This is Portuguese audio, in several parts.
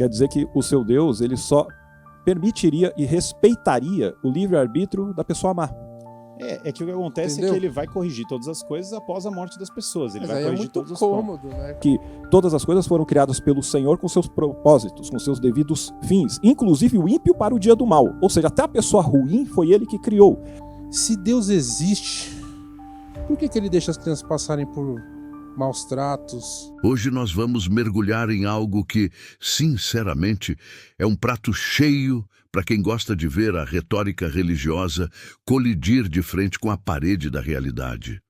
Quer dizer que o seu Deus, ele só permitiria e respeitaria o livre-arbítrio da pessoa má. É que o que acontece é que ele vai corrigir todas as coisas após a morte das pessoas. Ele vai corrigir todos os cômodo, né? Que todas as coisas foram criadas pelo Senhor com seus propósitos, com seus devidos fins, inclusive o ímpio para o dia do mal. Ou seja, até a pessoa ruim foi ele que criou. Se Deus existe, por que ele deixa as crianças passarem por maus tratos? Hoje nós vamos mergulhar em algo que, sinceramente, é um prato cheio para quem gosta de ver a retórica religiosa colidir de frente com a parede da realidade.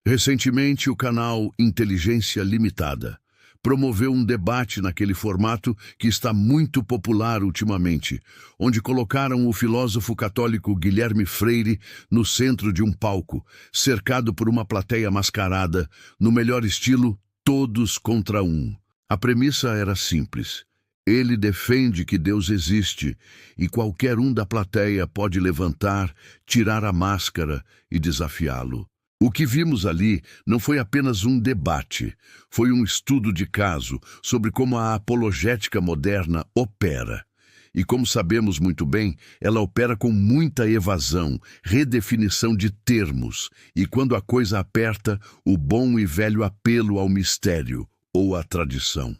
Recentemente, o canal Inteligência Limitada promoveu um debate naquele formato que está muito popular ultimamente, onde colocaram o filósofo católico Guilherme Freire no centro de um palco, cercado por uma plateia mascarada, no melhor estilo todos contra um. A premissa era simples. Ele defende que Deus existe e qualquer um da plateia pode levantar, tirar a máscara e desafiá-lo. O que vimos ali não foi apenas um debate, foi um estudo de caso sobre como a apologética moderna opera. E como sabemos muito bem, ela opera com muita evasão, redefinição de termos, e quando a coisa aperta, o bom e velho apelo ao mistério ou à tradição.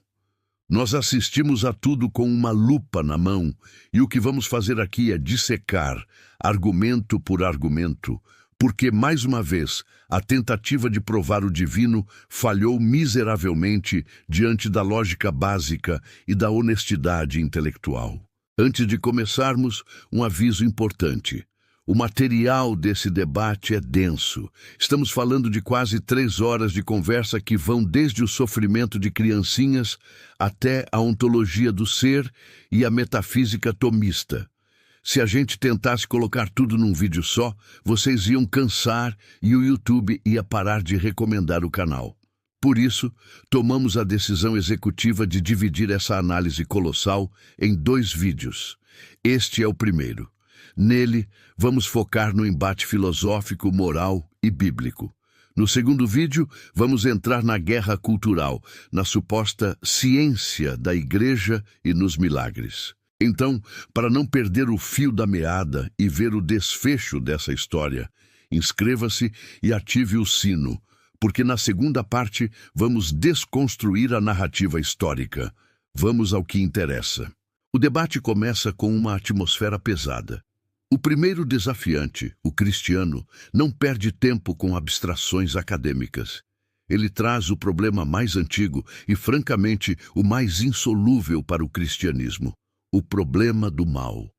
Nós assistimos a tudo com uma lupa na mão, e o que vamos fazer aqui é dissecar, argumento por argumento, porque, mais uma vez, a tentativa de provar o divino falhou miseravelmente diante da lógica básica e da honestidade intelectual. Antes de começarmos, um aviso importante. O material desse debate é denso. Estamos falando de quase 3 horas de conversa que vão desde o sofrimento de criancinhas até a ontologia do ser e a metafísica tomista. Se a gente tentasse colocar tudo num vídeo só, vocês iam cansar e o YouTube ia parar de recomendar o canal. Por isso, tomamos a decisão executiva de dividir essa análise colossal em 2 vídeos. Este é o primeiro. Nele, vamos focar no embate filosófico, moral e bíblico. No segundo vídeo, vamos entrar na guerra cultural, na suposta ciência da igreja e nos milagres. Então, para não perder o fio da meada e ver o desfecho dessa história, inscreva-se e ative o sino, porque na segunda parte vamos desconstruir a narrativa histórica. Vamos ao que interessa. O debate começa com uma atmosfera pesada. O primeiro desafiante, o cristiano, não perde tempo com abstrações acadêmicas. Ele traz o problema mais antigo e, francamente, o mais insolúvel para o cristianismo: o problema do mal.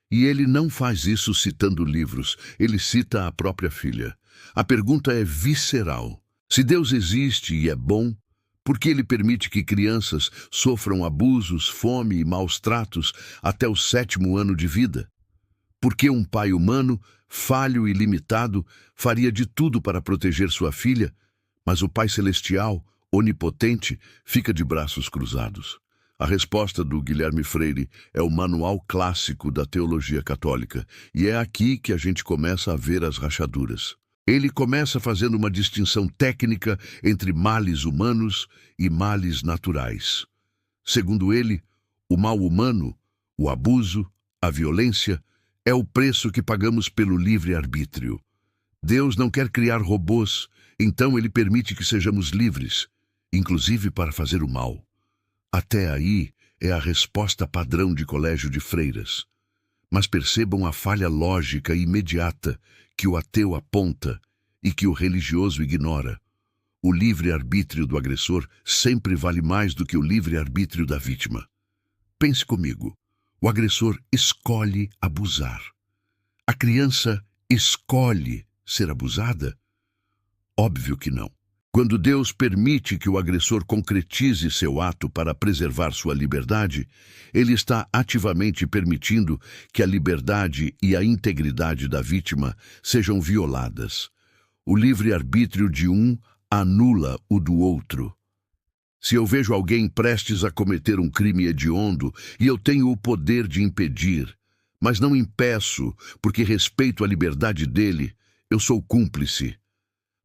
E ele não faz isso citando livros, ele cita a própria filha. A pergunta é visceral. Se Deus existe e é bom, por que ele permite que crianças sofram abusos, fome e maus tratos até o 7º ano de vida? Por que um pai humano, falho e limitado, faria de tudo para proteger sua filha, mas o Pai Celestial, onipotente, fica de braços cruzados? A resposta do Guilherme Freire é o manual clássico da teologia católica, e é aqui que a gente começa a ver as rachaduras. Ele começa fazendo uma distinção técnica entre males humanos e males naturais. Segundo ele, o mal humano, o abuso, a violência, é o preço que pagamos pelo livre-arbítrio. Deus não quer criar robôs, então ele permite que sejamos livres, inclusive para fazer o mal. Até aí é a resposta padrão de colégio de freiras. Mas percebam a falha lógica imediata que o ateu aponta e que o religioso ignora. O livre-arbítrio do agressor sempre vale mais do que o livre-arbítrio da vítima. Pense comigo. O agressor escolhe abusar. A criança escolhe ser abusada? Óbvio que não. Quando Deus permite que o agressor concretize seu ato para preservar sua liberdade, ele está ativamente permitindo que a liberdade e a integridade da vítima sejam violadas. O livre-arbítrio de um anula o do outro. Se eu vejo alguém prestes a cometer um crime hediondo e eu tenho o poder de impedir, mas não impeço porque respeito a liberdade dele, eu sou cúmplice.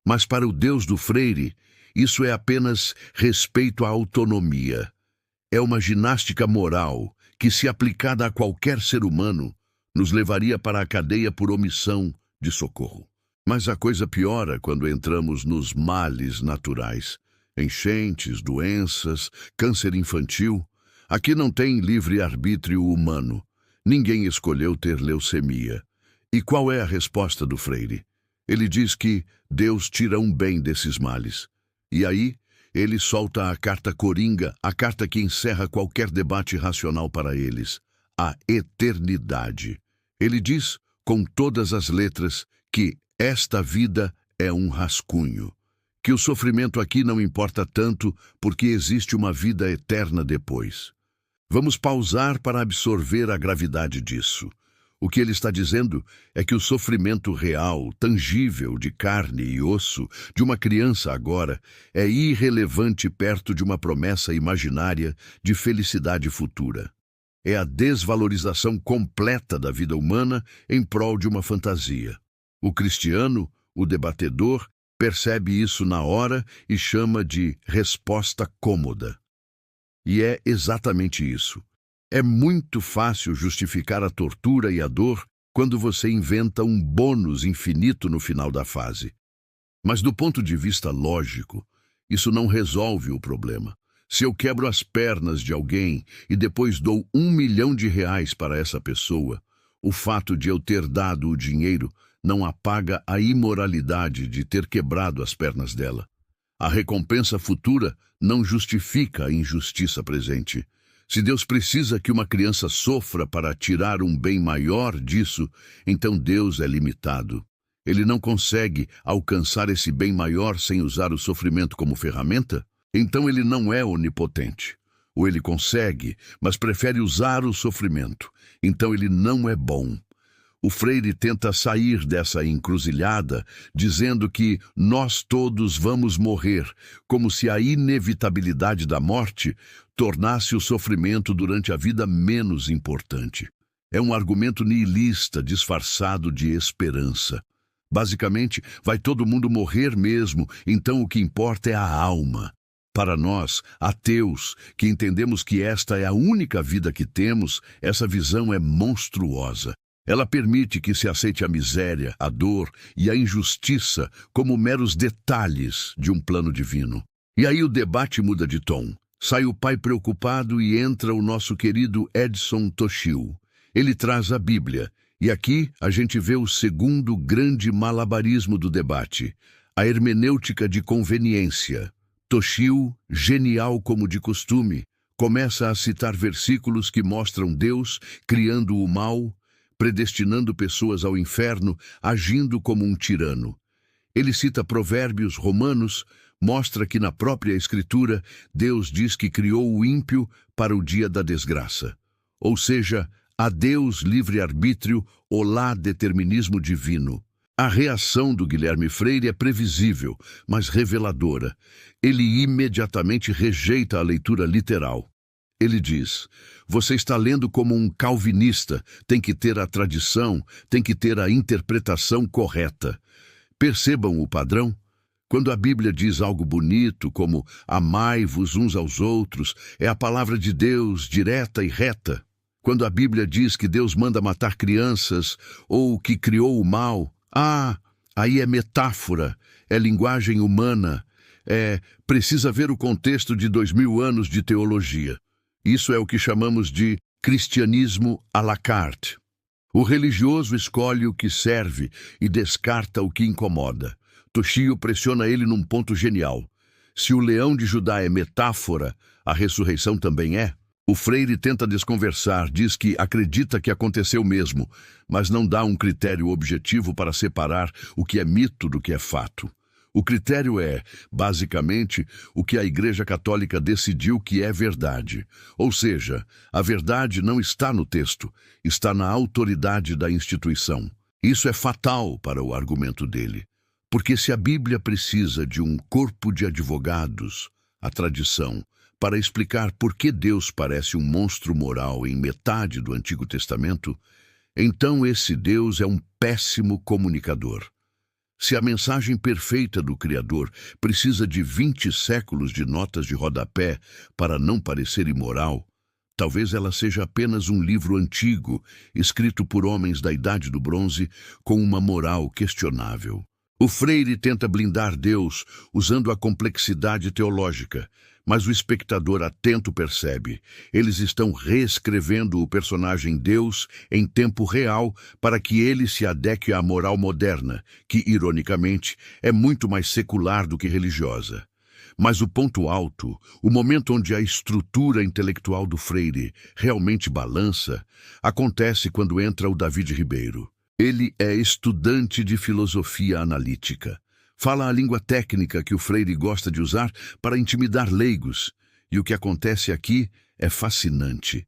Mas para o Deus do Freire, isso é apenas respeito à autonomia. É uma ginástica moral que, se aplicada a qualquer ser humano, nos levaria para a cadeia por omissão de socorro. Mas a coisa piora quando entramos nos males naturais. Enchentes, doenças, câncer infantil. Aqui não tem livre-arbítrio humano. Ninguém escolheu ter leucemia. E qual é a resposta do Freire? Ele diz que Deus tira um bem desses males. E aí, ele solta a carta coringa, a carta que encerra qualquer debate racional para eles, a eternidade. Ele diz, com todas as letras, que esta vida é um rascunho, que o sofrimento aqui não importa tanto porque existe uma vida eterna depois. Vamos pausar para absorver a gravidade disso. O que ele está dizendo é que o sofrimento real, tangível, de carne e osso, de uma criança agora, é irrelevante perto de uma promessa imaginária de felicidade futura. É a desvalorização completa da vida humana em prol de uma fantasia. O cristiano, o debatedor, percebe isso na hora e chama de resposta cômoda. E é exatamente isso. É muito fácil justificar a tortura e a dor quando você inventa um bônus infinito no final da fase. Mas do ponto de vista lógico, isso não resolve o problema. Se eu quebro as pernas de alguém e depois dou R$1 milhão para essa pessoa, o fato de eu ter dado o dinheiro não apaga a imoralidade de ter quebrado as pernas dela. A recompensa futura não justifica a injustiça presente. Se Deus precisa que uma criança sofra para tirar um bem maior disso, então Deus é limitado. Ele não consegue alcançar esse bem maior sem usar o sofrimento como ferramenta? Então ele não é onipotente. Ou ele consegue, mas prefere usar o sofrimento. Então ele não é bom. O Freire tenta sair dessa encruzilhada, dizendo que nós todos vamos morrer, como se a inevitabilidade da morte tornasse o sofrimento durante a vida menos importante. É um argumento nihilista disfarçado de esperança. Basicamente, vai todo mundo morrer mesmo, então o que importa é a alma. Para nós, ateus, que entendemos que esta é a única vida que temos, essa visão é monstruosa. Ela permite que se aceite a miséria, a dor e a injustiça como meros detalhes de um plano divino. E aí o debate muda de tom. Sai o pai preocupado e entra o nosso querido Edson Toshio. Ele traz a Bíblia. E aqui a gente vê o segundo grande malabarismo do debate, a hermenêutica de conveniência. Toshio, genial como de costume, começa a citar versículos que mostram Deus criando o mal, predestinando pessoas ao inferno, agindo como um tirano. Ele cita provérbios romanos, mostra que na própria Escritura Deus diz que criou o ímpio para o dia da desgraça. Ou seja, a Deus livre-arbítrio, olá determinismo divino. A reação do Guilherme Freire é previsível, mas reveladora. Ele imediatamente rejeita a leitura literal. Ele diz, você está lendo como um calvinista, tem que ter a tradição, tem que ter a interpretação correta. Percebam o padrão? Quando a Bíblia diz algo bonito, como amai-vos uns aos outros, é a palavra de Deus direta e reta. Quando a Bíblia diz que Deus manda matar crianças, ou que criou o mal, aí é metáfora, é linguagem humana, precisa ver o contexto de 2000 anos de teologia. Isso é o que chamamos de cristianismo à la carte. O religioso escolhe o que serve e descarta o que incomoda. Toshio pressiona ele num ponto genial. Se o leão de Judá é metáfora, a ressurreição também é. O Freire tenta desconversar, diz que acredita que aconteceu mesmo, mas não dá um critério objetivo para separar o que é mito do que é fato. O critério é, basicamente, o que a Igreja Católica decidiu que é verdade. Ou seja, a verdade não está no texto, está na autoridade da instituição. Isso é fatal para o argumento dele. Porque se a Bíblia precisa de um corpo de advogados, a tradição, para explicar por que Deus parece um monstro moral em metade do Antigo Testamento, então esse Deus é um péssimo comunicador. Se a mensagem perfeita do Criador precisa de 20 séculos de notas de rodapé para não parecer imoral, talvez ela seja apenas um livro antigo, escrito por homens da Idade do Bronze, com uma moral questionável. O Freire tenta blindar Deus usando a complexidade teológica, mas o espectador atento percebe. Eles estão reescrevendo o personagem Deus em tempo real para que ele se adeque à moral moderna, que, ironicamente, é muito mais secular do que religiosa. Mas o ponto alto, o momento onde a estrutura intelectual do Freire realmente balança, acontece quando entra o David Ribeiro. Ele é estudante de filosofia analítica. Fala a língua técnica que o Freire gosta de usar para intimidar leigos, e o que acontece aqui é fascinante.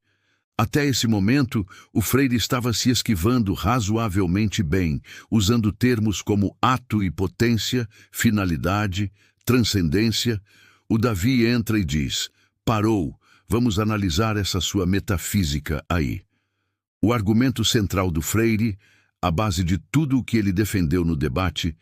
Até esse momento, o Freire estava se esquivando razoavelmente bem, usando termos como ato e potência, finalidade, transcendência. O Davi entra e diz: parou, vamos analisar essa sua metafísica aí. O argumento central do Freire, a base de tudo o que ele defendeu no debate,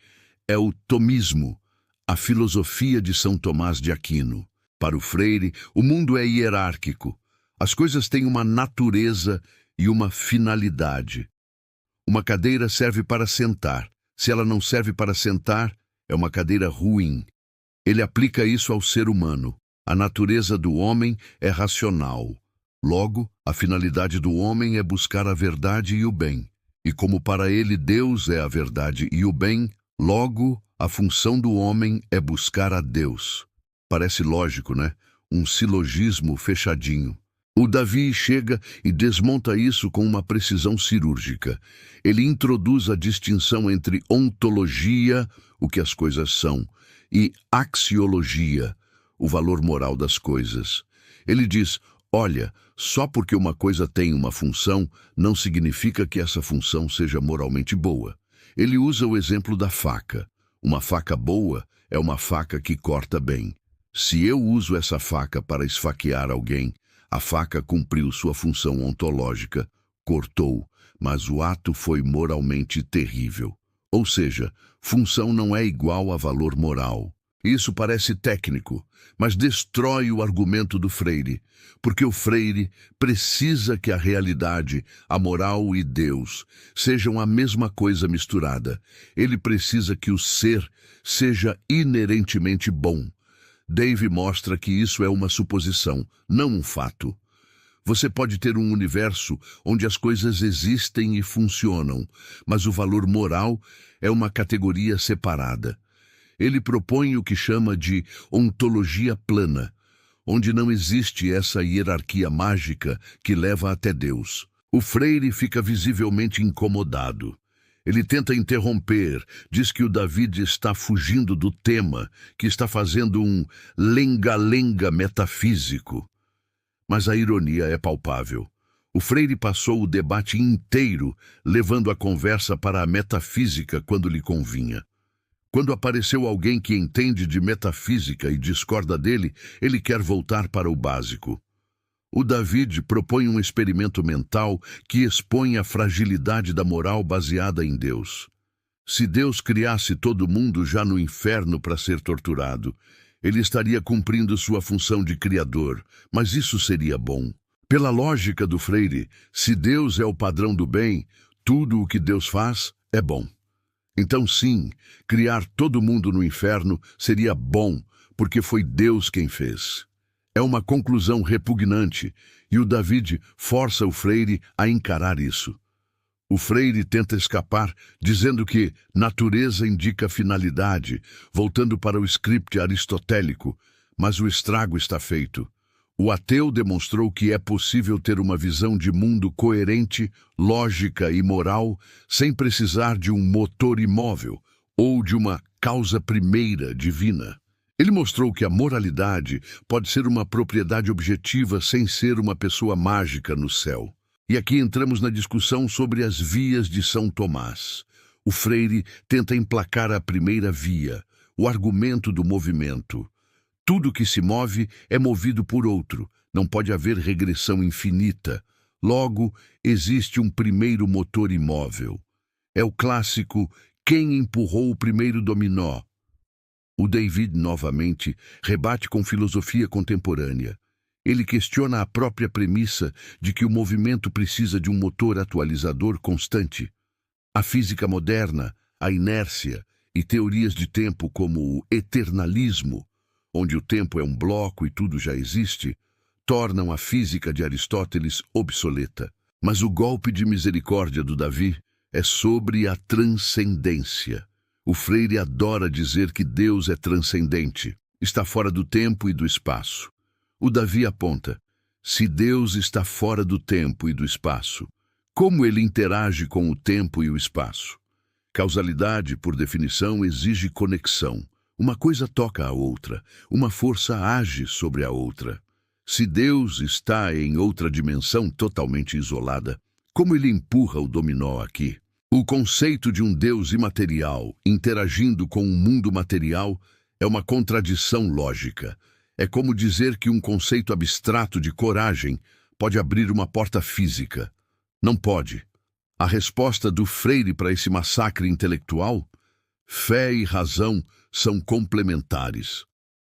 é o tomismo, a filosofia de São Tomás de Aquino. Para o Freire, o mundo é hierárquico. As coisas têm uma natureza e uma finalidade. Uma cadeira serve para sentar. Se ela não serve para sentar, é uma cadeira ruim. Ele aplica isso ao ser humano. A natureza do homem é racional. Logo, a finalidade do homem é buscar a verdade e o bem. E como para ele Deus é a verdade e o bem, logo, a função do homem é buscar a Deus. Parece lógico, né? Um silogismo fechadinho. O Davi chega e desmonta isso com uma precisão cirúrgica. Ele introduz a distinção entre ontologia, o que as coisas são, e axiologia, o valor moral das coisas. Ele diz: olha, só porque uma coisa tem uma função, não significa que essa função seja moralmente boa. Ele usa o exemplo da faca. Uma faca boa é uma faca que corta bem. Se eu uso essa faca para esfaquear alguém, a faca cumpriu sua função ontológica, cortou, mas o ato foi moralmente terrível. Ou seja, função não é igual a valor moral. Isso parece técnico, mas destrói o argumento do Freire, porque o Freire precisa que a realidade, a moral e Deus sejam a mesma coisa misturada. Ele precisa que o ser seja inerentemente bom. Dave mostra que isso é uma suposição, não um fato. Você pode ter um universo onde as coisas existem e funcionam, mas o valor moral é uma categoria separada. Ele propõe o que chama de ontologia plana, onde não existe essa hierarquia mágica que leva até Deus. O Freire fica visivelmente incomodado. Ele tenta interromper, diz que o David está fugindo do tema, que está fazendo um lenga-lenga metafísico. Mas a ironia é palpável. O Freire passou o debate inteiro levando a conversa para a metafísica quando lhe convinha. Quando apareceu alguém que entende de metafísica e discorda dele, ele quer voltar para o básico. O David propõe um experimento mental que expõe a fragilidade da moral baseada em Deus. Se Deus criasse todo mundo já no inferno para ser torturado, ele estaria cumprindo sua função de criador, mas isso seria bom. Pela lógica do Freire, se Deus é o padrão do bem, tudo o que Deus faz é bom. Então sim, criar todo mundo no inferno seria bom, porque foi Deus quem fez. É uma conclusão repugnante, e o David força o Freire a encarar isso. O Freire tenta escapar, dizendo que natureza indica finalidade, voltando para o script aristotélico, mas o estrago está feito. O ateu demonstrou que é possível ter uma visão de mundo coerente, lógica e moral, sem precisar de um motor imóvel ou de uma causa primeira divina. Ele mostrou que a moralidade pode ser uma propriedade objetiva sem ser uma pessoa mágica no céu. E aqui entramos na discussão sobre as vias de São Tomás. O Freire tenta emplacar a primeira via, o argumento do movimento. Tudo que se move é movido por outro, não pode haver regressão infinita. Logo, existe um primeiro motor imóvel. É o clássico Quem empurrou o primeiro dominó? O David, novamente, rebate com filosofia contemporânea. Ele questiona a própria premissa de que o movimento precisa de um motor atualizador constante. A física moderna, a inércia e teorias de tempo como o eternalismo, onde o tempo é um bloco e tudo já existe, tornam a física de Aristóteles obsoleta. Mas o golpe de misericórdia do Davi é sobre a transcendência. O Freire adora dizer que Deus é transcendente, está fora do tempo e do espaço. O Davi aponta: se Deus está fora do tempo e do espaço, como ele interage com o tempo e o espaço? Causalidade, por definição, exige conexão. Uma coisa toca a outra, uma força age sobre a outra. Se Deus está em outra dimensão totalmente isolada, como ele empurra o dominó aqui? O conceito de um Deus imaterial interagindo com um mundo material é uma contradição lógica. É como dizer que um conceito abstrato de coragem pode abrir uma porta física. Não pode. A resposta do Freire para esse massacre intelectual? Fé e razão são complementares.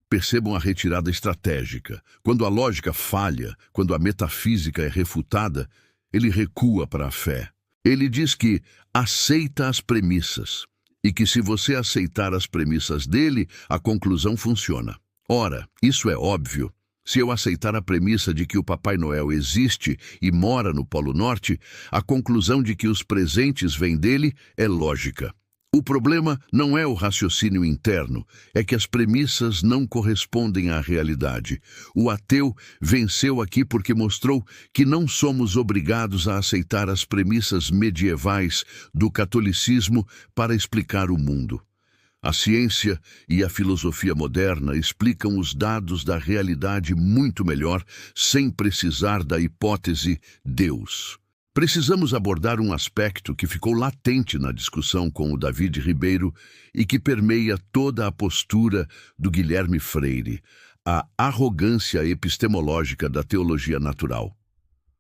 Percebam a retirada estratégica. Quando a lógica falha, quando a metafísica é refutada, ele recua para a fé. Ele diz que aceita as premissas e que se você aceitar as premissas dele, a conclusão funciona. Ora, isso é óbvio. Se eu aceitar a premissa de que o Papai Noel existe e mora no Polo Norte, a conclusão de que os presentes vêm dele é lógica. O problema não é o raciocínio interno, é que as premissas não correspondem à realidade. O ateu venceu aqui porque mostrou que não somos obrigados a aceitar as premissas medievais do catolicismo para explicar o mundo. A ciência e a filosofia moderna explicam os dados da realidade muito melhor, sem precisar da hipótese Deus. Precisamos abordar um aspecto que ficou latente na discussão com o David Ribeiro e que permeia toda a postura do Guilherme Freire, a arrogância epistemológica da teologia natural.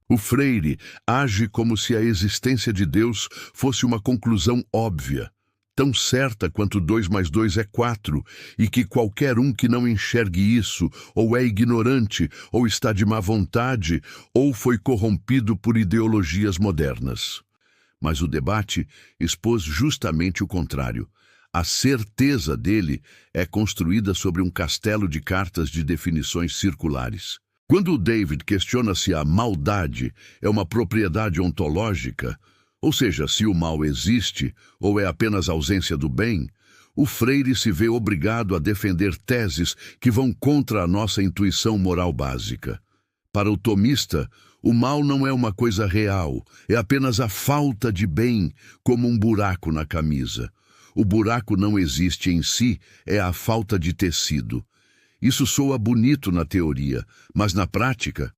O Freire age como se a existência de Deus fosse uma conclusão óbvia, tão certa quanto 2 mais 2 é 4, e que qualquer um que não enxergue isso, ou é ignorante, ou está de má vontade, ou foi corrompido por ideologias modernas. Mas o debate expôs justamente o contrário. A certeza dele é construída sobre um castelo de cartas de definições circulares. Quando o David questiona se a maldade é uma propriedade ontológica, ou seja, se o mal existe ou é apenas ausência do bem, o Freire se vê obrigado a defender teses que vão contra a nossa intuição moral básica. Para o tomista, o mal não é uma coisa real, é apenas a falta de bem, como um buraco na camisa. O buraco não existe em si, é a falta de tecido. Isso soa bonito na teoria, mas na prática,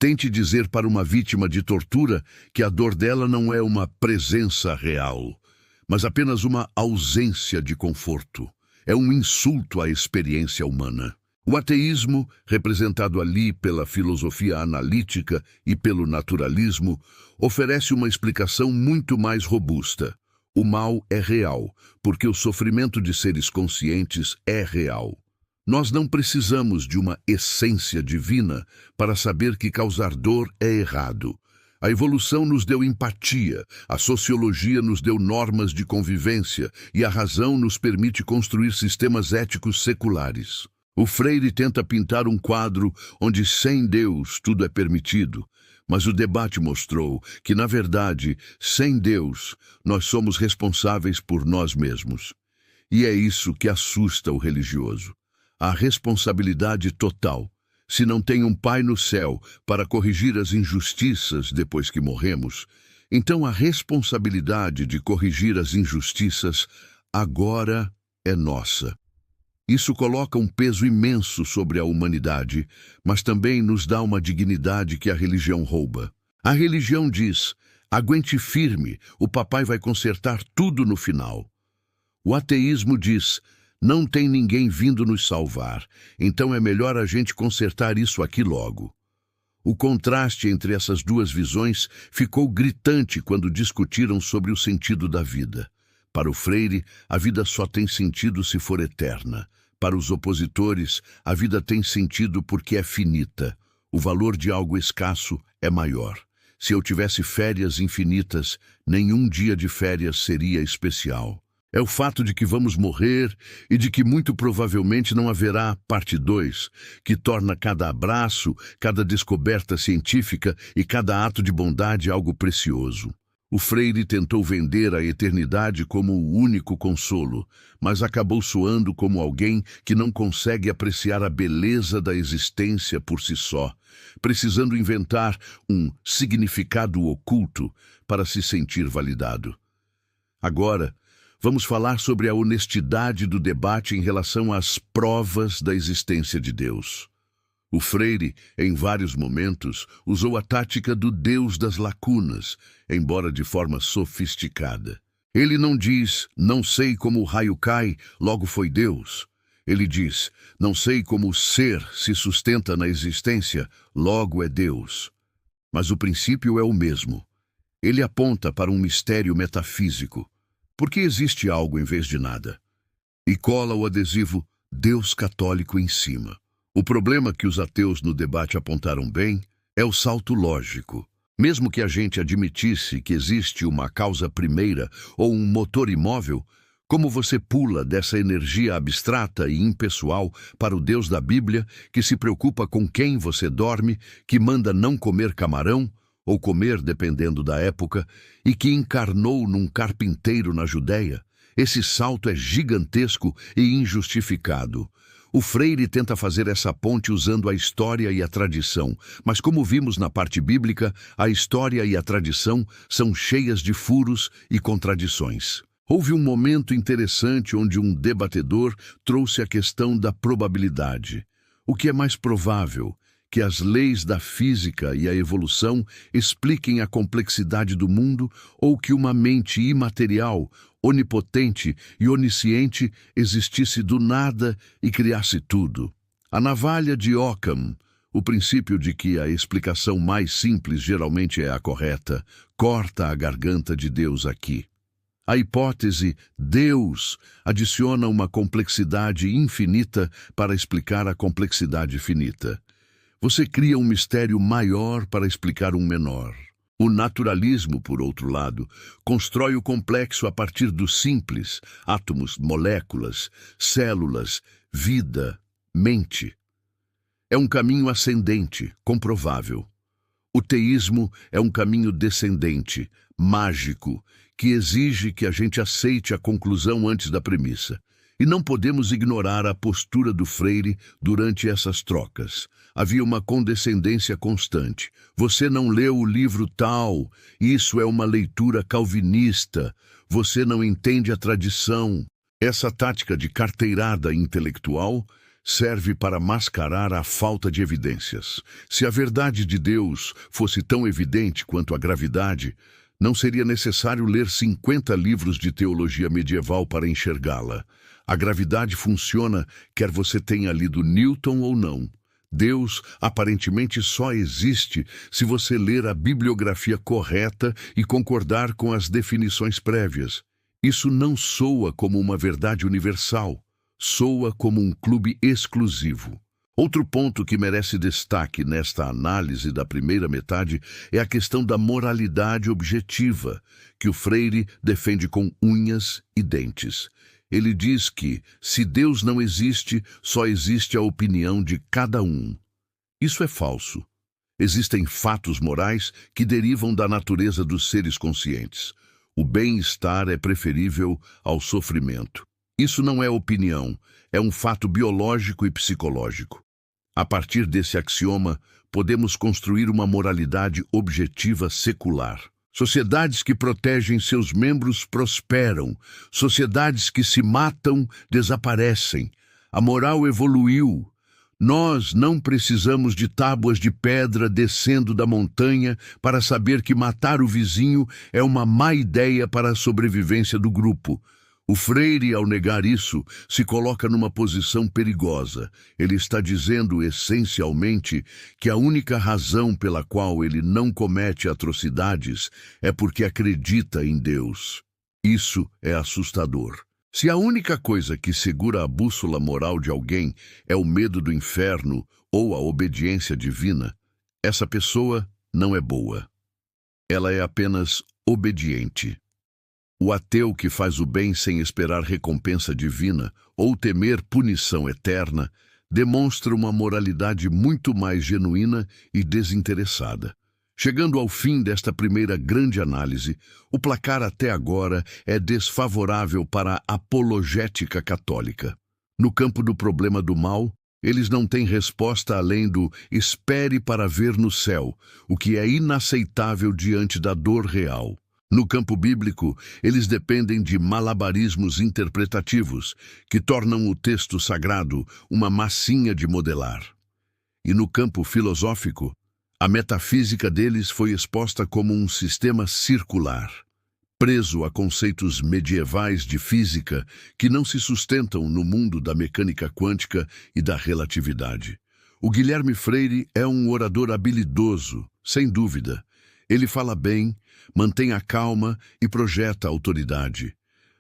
tente dizer para uma vítima de tortura que a dor dela não é uma presença real, mas apenas uma ausência de conforto. É um insulto à experiência humana. O ateísmo, representado ali pela filosofia analítica e pelo naturalismo, oferece uma explicação muito mais robusta. O mal é real, porque o sofrimento de seres conscientes é real. Nós não precisamos de uma essência divina para saber que causar dor é errado. A evolução nos deu empatia, a sociologia nos deu normas de convivência e a razão nos permite construir sistemas éticos seculares. O Freire tenta pintar um quadro onde sem Deus tudo é permitido, mas o debate mostrou que, na verdade, sem Deus, nós somos responsáveis por nós mesmos. E é isso que assusta o religioso. A responsabilidade total. Se não tem um Pai no céu para corrigir as injustiças depois que morremos, então a responsabilidade de corrigir as injustiças agora é nossa. Isso coloca um peso imenso sobre a humanidade, mas também nos dá uma dignidade que a religião rouba. A religião diz: aguente firme, o papai vai consertar tudo no final. O ateísmo diz: não tem ninguém vindo nos salvar, então é melhor a gente consertar isso aqui logo. O contraste entre essas duas visões ficou gritante quando discutiram sobre o sentido da vida. Para o Freire, a vida só tem sentido se for eterna. Para os opositores, a vida tem sentido porque é finita. O valor de algo escasso é maior. Se eu tivesse férias infinitas, nenhum dia de férias seria especial. É o fato de que vamos morrer e de que muito provavelmente não haverá parte 2, que torna cada abraço, cada descoberta científica e cada ato de bondade algo precioso. O Freire tentou vender a eternidade como o único consolo, mas acabou soando como alguém que não consegue apreciar a beleza da existência por si só, precisando inventar um significado oculto para se sentir validado. Agora, vamos falar sobre a honestidade do debate em relação às provas da existência de Deus. O Freire, em vários momentos, usou a tática do Deus das lacunas, embora de forma sofisticada. Ele não diz, não sei como o raio cai, logo foi Deus. Ele diz, não sei como o ser se sustenta na existência, logo é Deus. Mas o princípio é o mesmo. Ele aponta para um mistério metafísico. Por que existe algo em vez de nada? E cola o adesivo Deus católico em cima. O problema que os ateus no debate apontaram bem é o salto lógico. Mesmo que a gente admitisse que existe uma causa primeira ou um motor imóvel, como você pula dessa energia abstrata e impessoal para o Deus da Bíblia, que se preocupa com quem você dorme, que manda não comer camarão, ou comer dependendo da época, e que encarnou num carpinteiro na Judéia? Esse salto é gigantesco e injustificado. O Freire tenta fazer essa ponte usando a história e a tradição, mas como vimos na parte bíblica, a história e a tradição são cheias de furos e contradições. Houve um momento interessante onde um debatedor trouxe a questão da probabilidade. O que é mais provável? Que as leis da física e a evolução expliquem a complexidade do mundo ou que uma mente imaterial, onipotente e onisciente existisse do nada e criasse tudo? A navalha de Occam, o princípio de que a explicação mais simples geralmente é a correta, corta a garganta de Deus aqui. A hipótese Deus adiciona uma complexidade infinita para explicar a complexidade finita. Você cria um mistério maior para explicar um menor. O naturalismo, por outro lado, constrói o complexo a partir do simples, átomos, moléculas, células, vida, mente. É um caminho ascendente, comprovável. O teísmo é um caminho descendente, mágico, que exige que a gente aceite a conclusão antes da premissa. E não podemos ignorar a postura do Freire durante essas trocas. Havia uma condescendência constante. Você não leu o livro tal, isso é uma leitura calvinista. Você não entende a tradição. Essa tática de carteirada intelectual serve para mascarar a falta de evidências. Se a verdade de Deus fosse tão evidente quanto a gravidade, não seria necessário ler 50 livros de teologia medieval para enxergá-la. A gravidade funciona quer você tenha lido Newton ou não. Deus aparentemente só existe se você ler a bibliografia correta e concordar com as definições prévias. Isso não soa como uma verdade universal, soa como um clube exclusivo. Outro ponto que merece destaque nesta análise da primeira metade é a questão da moralidade objetiva, que o Freire defende com unhas e dentes. Ele diz que, se Deus não existe, só existe a opinião de cada um. Isso é falso. Existem fatos morais que derivam da natureza dos seres conscientes. O bem-estar é preferível ao sofrimento. Isso não é opinião, é um fato biológico e psicológico. A partir desse axioma, podemos construir uma moralidade objetiva secular. Sociedades que protegem seus membros prosperam. Sociedades que se matam desaparecem. A moral evoluiu. Nós não precisamos de tábuas de pedra descendo da montanha para saber que matar o vizinho é uma má ideia para a sobrevivência do grupo. O Freire, ao negar isso, se coloca numa posição perigosa. Ele está dizendo, essencialmente, que a única razão pela qual ele não comete atrocidades é porque acredita em Deus. Isso é assustador. Se a única coisa que segura a bússola moral de alguém é o medo do inferno ou a obediência divina, essa pessoa não é boa. Ela é apenas obediente. O ateu que faz o bem sem esperar recompensa divina ou temer punição eterna demonstra uma moralidade muito mais genuína e desinteressada. Chegando ao fim desta primeira grande análise, o placar até agora é desfavorável para a apologética católica. No campo do problema do mal, eles não têm resposta além do espere para ver no céu, o que é inaceitável diante da dor real. No campo bíblico, eles dependem de malabarismos interpretativos, que tornam o texto sagrado uma massinha de modelar. E no campo filosófico, a metafísica deles foi exposta como um sistema circular, preso a conceitos medievais de física que não se sustentam no mundo da mecânica quântica e da relatividade. O Guilherme Freire é um orador habilidoso, sem dúvida. Ele fala bem, mantém a calma e projeta autoridade.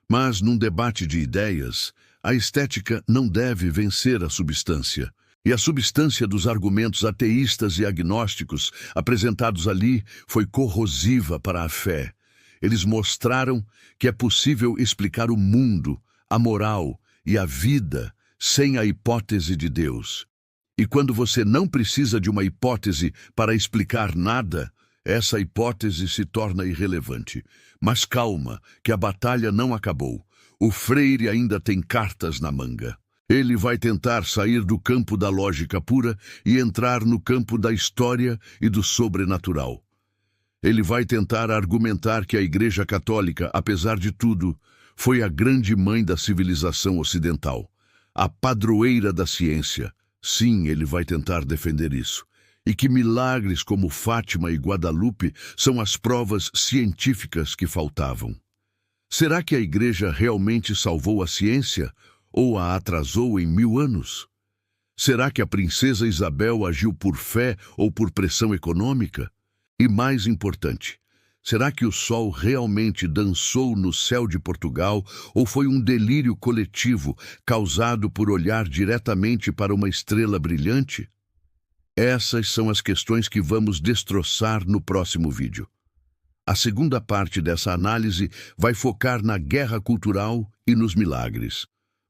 Mas, num debate de ideias, a estética não deve vencer a substância. E a substância dos argumentos ateístas e agnósticos apresentados ali foi corrosiva para a fé. Eles mostraram que é possível explicar o mundo, a moral e a vida sem a hipótese de Deus. E quando você não precisa de uma hipótese para explicar nada, essa hipótese se torna irrelevante. Mas calma, que a batalha não acabou. O Freire ainda tem cartas na manga. Ele vai tentar sair do campo da lógica pura e entrar no campo da história e do sobrenatural. Ele vai tentar argumentar que a Igreja Católica, apesar de tudo, foi a grande mãe da civilização ocidental, a padroeira da ciência. Sim, ele vai tentar defender isso. E que milagres como Fátima e Guadalupe são as provas científicas que faltavam. Será que a Igreja realmente salvou a ciência ou a atrasou em 1000 anos? Será que a princesa Isabel agiu por fé ou por pressão econômica? E mais importante, será que o sol realmente dançou no céu de Portugal ou foi um delírio coletivo causado por olhar diretamente para uma estrela brilhante? Essas são as questões que vamos destroçar no próximo vídeo. A segunda parte dessa análise vai focar na guerra cultural e nos milagres.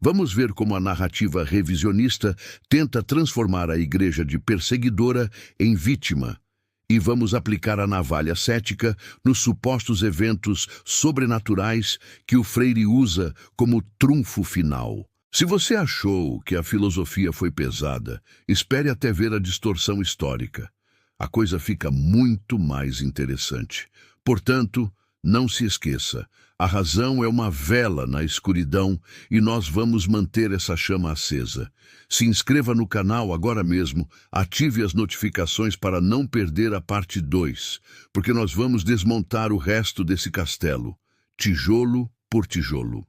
Vamos ver como a narrativa revisionista tenta transformar a Igreja de perseguidora em vítima. E vamos aplicar a navalha cética nos supostos eventos sobrenaturais que o Freire usa como trunfo final. Se você achou que a filosofia foi pesada, espere até ver a distorção histórica. A coisa fica muito mais interessante. Portanto, não se esqueça, a razão é uma vela na escuridão e nós vamos manter essa chama acesa. Se inscreva no canal agora mesmo, ative as notificações para não perder a parte 2, porque nós vamos desmontar o resto desse castelo, tijolo por tijolo.